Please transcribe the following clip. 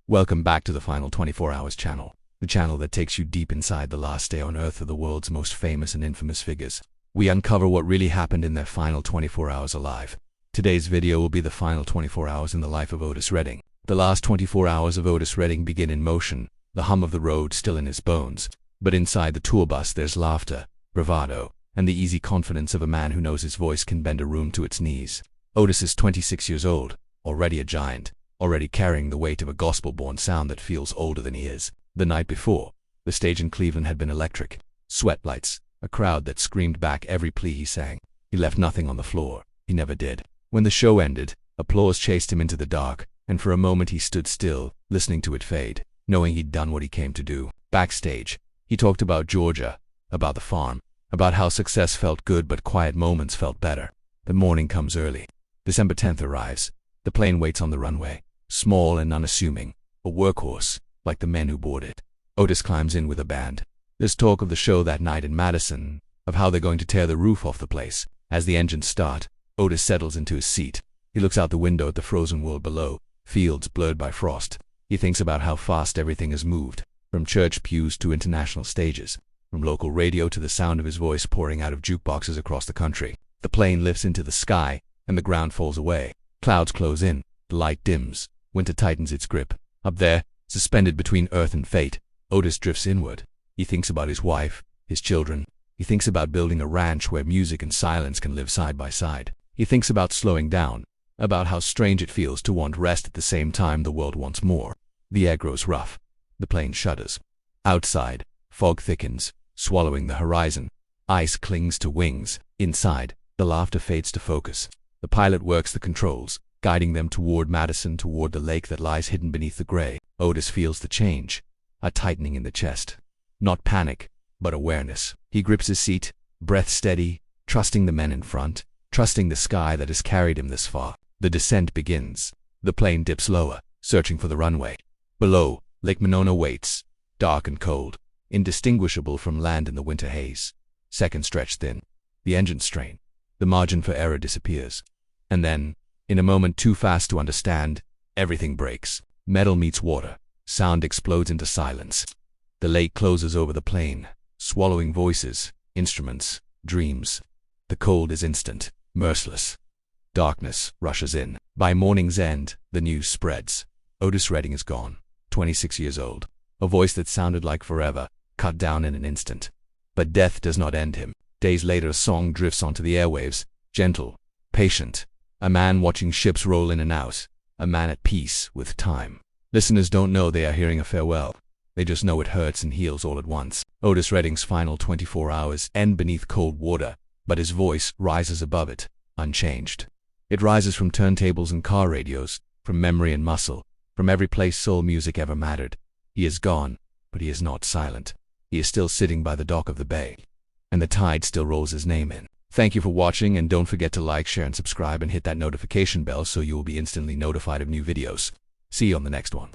Welcome back to the Final 24 Hours channel, the channel that takes you deep inside the last day on Earth of the world's most famous and infamous figures. We uncover what really happened in their final 24 hours alive. Today's video will be the final 24 hours in the life of Otis Redding. The last 24 hours of Otis Redding begin in motion, the hum of the road still in his bones. But inside the tour bus there's laughter, bravado, and the easy confidence of a man who knows his voice can bend a room to its knees. Otis is 26 years old, already a giant, already carrying the weight of a gospel-born sound that feels older than he is. The night before, the stage in Cleveland had been electric. Sweatlights, a crowd that screamed back every plea he sang. He left nothing on the floor. He never did. When the show ended, applause chased him into the dark, and for a moment he stood still, listening to it fade, knowing he'd done what he came to do. Backstage, he talked about Georgia, about the farm, about how success felt good but quiet moments felt better. The morning comes early. December 10th arrives. The plane waits on the runway, small and unassuming, a workhorse, like the men who board it. Otis climbs in with a band. There's talk of the show that night in Madison, of how they're going to tear the roof off the place. As the engines start, Otis settles into his seat. He looks out the window at the frozen world below, fields blurred by frost. He thinks about how fast everything has moved, from church pews to international stages, from local radio to the sound of his voice pouring out of jukeboxes across the country. The plane lifts into the sky, and the ground falls away. Clouds close in, the light dims, winter tightens its grip. Up there, suspended between earth and fate, Otis drifts inward. He thinks about his wife, his children. He thinks about building a ranch where music and silence can live side by side. He thinks about slowing down, about how strange it feels to want rest at the same time the world wants more. The air grows rough. The plane shudders. Outside, fog thickens, swallowing the horizon. Ice clings to wings. Inside, the laughter fades to focus. The pilot works the controls, guiding them toward Madison, toward the lake that lies hidden beneath the gray. Otis feels the change, a tightening in the chest. Not panic, but awareness. He grips his seat, breath steady, trusting the men in front, trusting the sky that has carried him this far. The descent begins. The plane dips lower, searching for the runway. Below, Lake Monona waits, dark and cold, indistinguishable from land in the winter haze. Seconds stretch thin. The engines strain. The margin for error disappears. And then, in a moment too fast to understand, everything breaks. Metal meets water. Sound explodes into silence. The lake closes over the plane, swallowing voices, instruments, dreams. The cold is instant, merciless. Darkness rushes in. By morning's end, the news spreads. Otis Redding is gone, 26 years old. A voice that sounded like forever, cut down in an instant. But death does not end him. Days later, a song drifts onto the airwaves, gentle, patient. A man watching ships roll in and out, a man at peace with time. Listeners don't know they are hearing a farewell. They just know it hurts and heals all at once. Otis Redding's final 24 hours end beneath cold water, but his voice rises above it, unchanged. It rises from turntables and car radios, from memory and muscle, from every place soul music ever mattered. He is gone, but he is not silent. He is still sitting by the dock of the bay, and the tide still rolls his name in. Thank you for watching, and don't forget to like, share, and subscribe, and hit that notification bell so you will be instantly notified of new videos. See you on the next one.